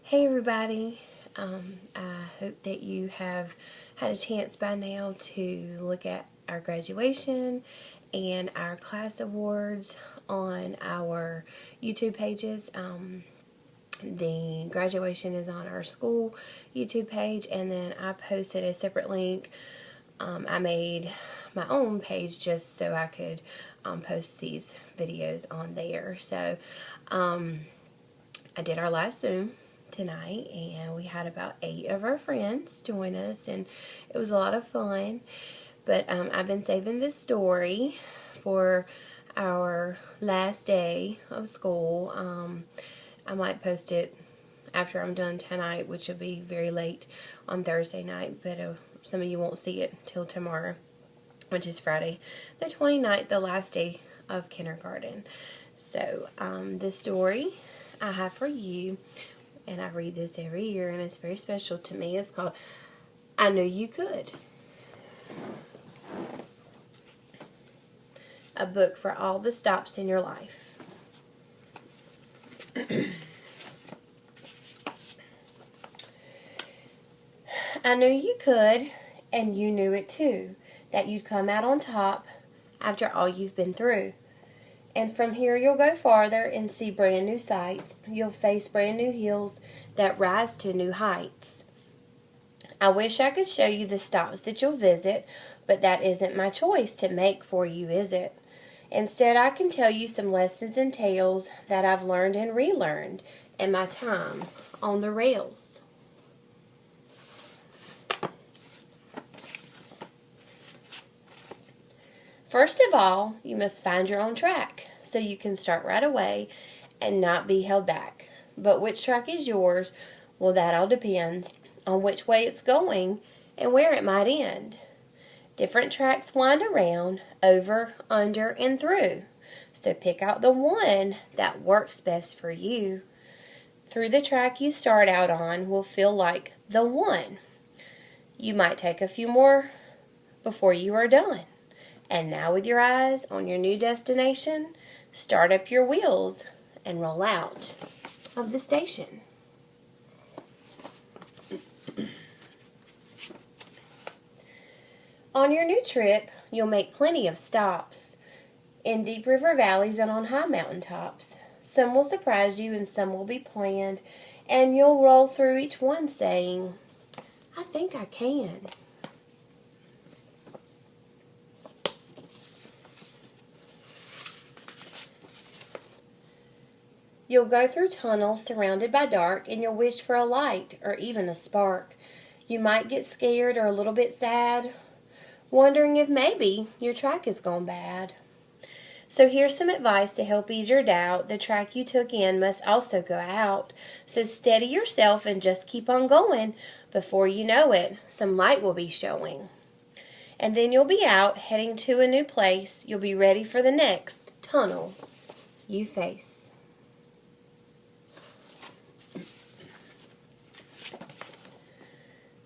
Hey everybody, I hope that you have had a chance by now to look at our graduation and our class awards on our YouTube pages. The graduation is on our school YouTube page, and then I posted a separate link. I made my own page just so I could post these videos on there. So I did our last Zoom tonight, and we had about 8 of our friends join us, and it was a lot of fun. But I've been saving this story for our last day of school. I might post it after I'm done tonight, which will be very late on Thursday night, but some of you won't see it till tomorrow, which is Friday the 29th, the last day of kindergarten. So the story I have for you, and I read this every year, and it's very special to me. It's called I Knew You Could. A book for all the stops in your life. I knew you could, and you knew it too, that you'd come out on top after all you've been through. And from here you'll go farther and see brand new sights. You'll face brand new hills that rise to new heights. I wish I could show you the stops that you'll visit, but that isn't my choice to make for you, is it? Instead, I can tell you some lessons and tales that I've learned and relearned in my time on the rails. First of all, you must find your own track so you can start right away and not be held back. But which track is yours? Well, that all depends on which way it's going and where it might end. Different tracks wind around, over, under, and through. So pick out the one that works best for you. Through the track you start out on will feel like the one. You might take a few more before you are done. And now with your eyes on your new destination, start up your wheels and roll out of the station. On your new trip, you'll make plenty of stops in deep river valleys and on high mountain tops. Some will surprise you and some will be planned, and you'll roll through each one saying, I think I can. You'll go through tunnels surrounded by dark, and you'll wish for a light or even a spark. You might get scared or a little bit sad, wondering if maybe your track has gone bad. So here's some advice to help ease your doubt. The track you took in must also go out. So steady yourself and just keep on going. Before you know it, some light will be showing. And then you'll be out, heading to a new place. You'll be ready for the next tunnel you face.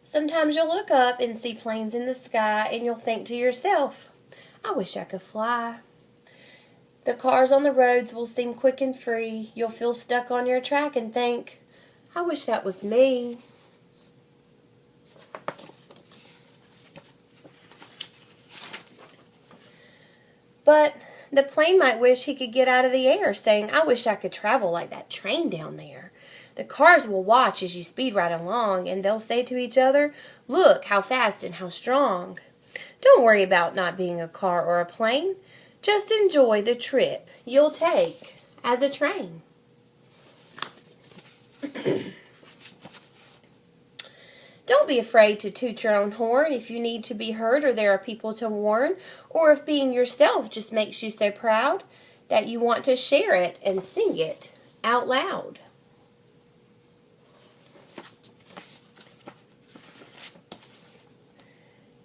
Sometimes you'll look up and see planes in the sky, and you'll think to yourself, I wish I could fly. The cars on the roads will seem quick and free. You'll feel stuck on your track and think, I wish that was me. But the plane might wish he could get out of the air, saying, I wish I could travel like that train down there. The cars will watch as you speed right along, and they'll say to each other, look how fast and how strong. Don't worry about not being a car or a plane. Just enjoy the trip you'll take as a train. Don't be afraid to toot your own horn if you need to be heard or there are people to warn, or if being yourself just makes you so proud that you want to share it and sing it out loud.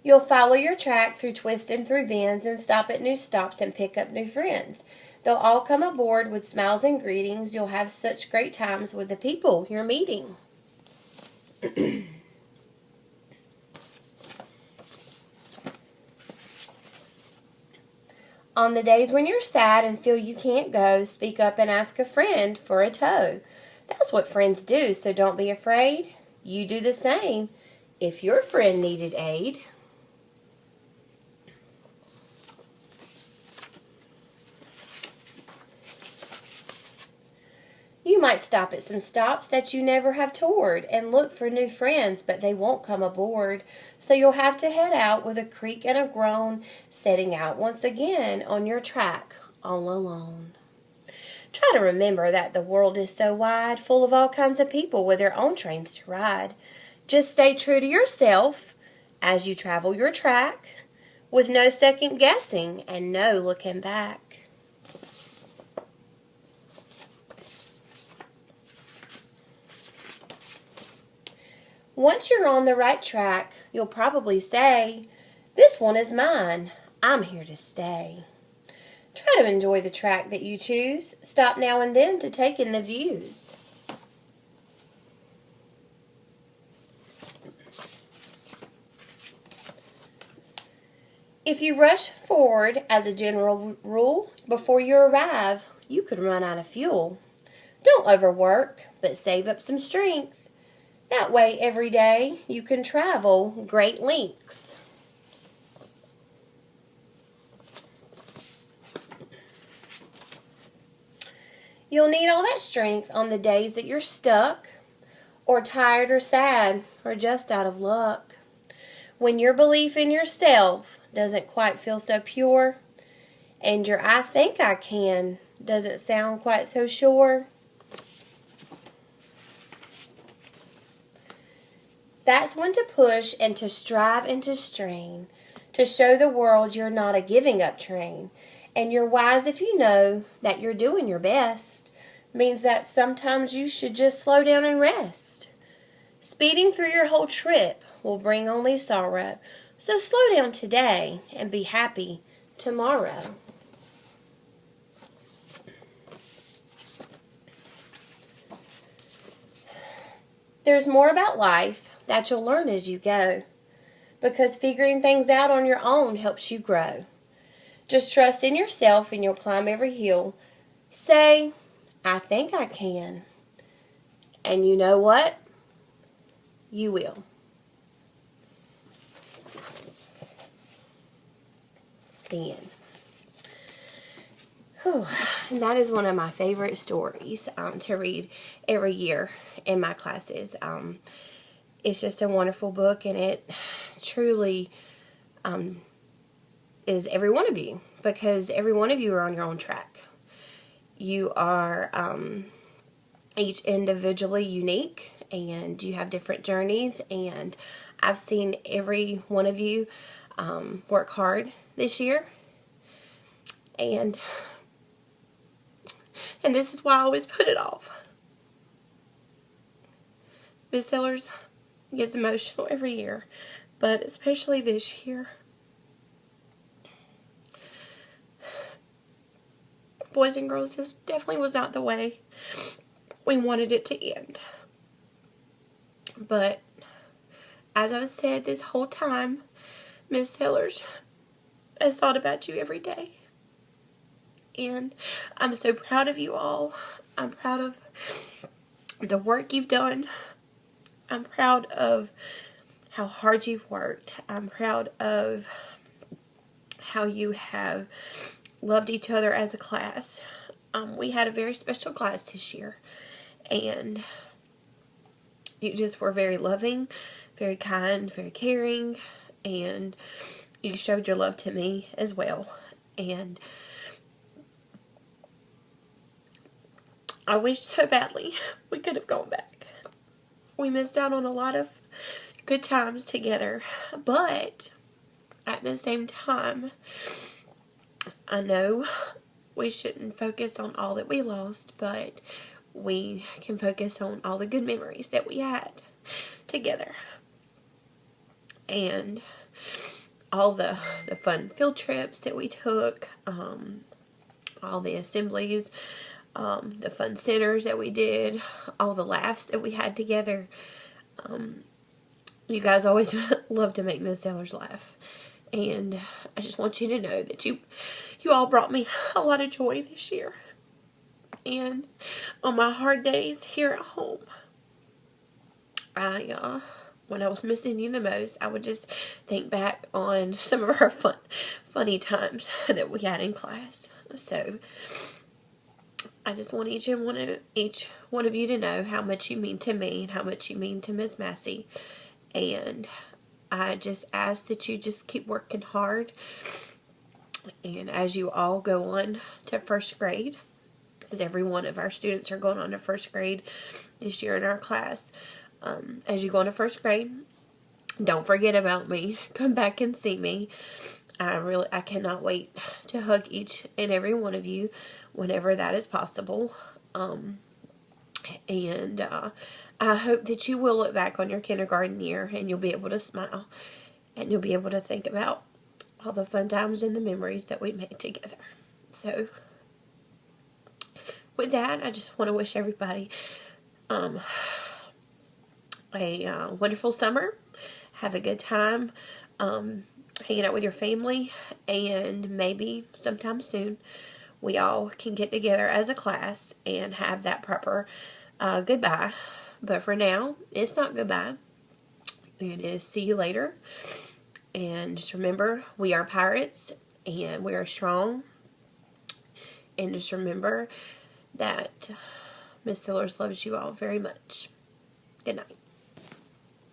You'll follow your track through twists and through bends and stop at new stops and pick up new friends. They'll all come aboard with smiles and greetings. You'll have such great times with the people you're meeting. On the days when you're sad and feel you can't go, speak up and ask a friend for a tow. That's what friends do, so don't be afraid. You do the same if your friend needed aid. You might stop at some stops that you never have toured and look for new friends, but they won't come aboard. So you'll have to head out with a creak and a groan, setting out once again on your track, all alone. Try to remember that the world is so wide, full of all kinds of people with their own trains to ride. Just stay true to yourself as you travel your track, with no second guessing and no looking back. Once you're on the right track, you'll probably say, "This one is mine. I'm here to stay." Try to enjoy the track that you choose. Stop now and then to take in the views. If you rush forward as a general rule, before you arrive, you could run out of fuel. Don't overwork, but save up some strength. That way, every day, you can travel great lengths. You'll need all that strength on the days that you're stuck, or tired or sad, or just out of luck. When your belief in yourself doesn't quite feel so pure, and your "I think I can" doesn't sound quite so sure. That's when to push and to strive and to strain, to show the world you're not a giving up train. And you're wise if you know that you're doing your best. Means that sometimes you should just slow down and rest. Speeding through your whole trip will bring only sorrow. So slow down today and be happy tomorrow. There's more about life that you'll learn as you go, because figuring things out on your own helps you grow. Just trust in yourself and you'll climb every hill. Say, "I think I can." And you know what? You will. The end. And that is one of my favorite stories to read every year in my classes. It's just a wonderful book, and it truly is every one of you, because every one of you are on your own track. You are each individually unique, and you have different journeys, and I've seen every one of you work hard this year, and this is why I always put it off. Miss Sellers gets emotional every year, but especially this year. Boys and girls, this definitely was not the way we wanted it to end. But as I've said this whole time, Miss Sellers has thought about you every day. And I'm so proud of you all. I'm proud of the work you've done. I'm proud of how hard you've worked. I'm proud of how you have loved each other as a class. We had a very special class this year, and you just were very loving, very kind, very caring, and you showed your love to me as well. And I wish so badly we could have gone back. We missed out on a lot of good times together, but at the same time, I know we shouldn't focus on all that we lost, but we can focus on all the good memories that we had together. And all the fun field trips that we took, all the assemblies, the fun centers that we did, all the laughs that we had together. You guys always love to make Miss Sellers laugh. And I just want you to know that you all brought me a lot of joy this year. And on my hard days here at home, when I was missing you the most, I would just think back on some of our funny times that we had in class. So I just want each one of you to know how much you mean to me and how much you mean to Miss Massey. And I just ask that you just keep working hard. And as you all go on to first grade, because every one of our students are going on to first grade this year in our class, as you go on to first grade, don't forget about me. Come back and see me. I cannot wait to hug each and every one of you whenever that is possible. And I hope that you will look back on your kindergarten year and you'll be able to smile and you'll be able to think about all the fun times and the memories that we made together. So with that, I just want to wish everybody a wonderful summer. Have a good time hanging out with your family, and maybe sometime soon we all can get together as a class and have that proper goodbye. But for now, it's not goodbye. It is see you later. And just remember, we are pirates and we are strong. And just remember that Miss Fillers loves you all very much. Good night.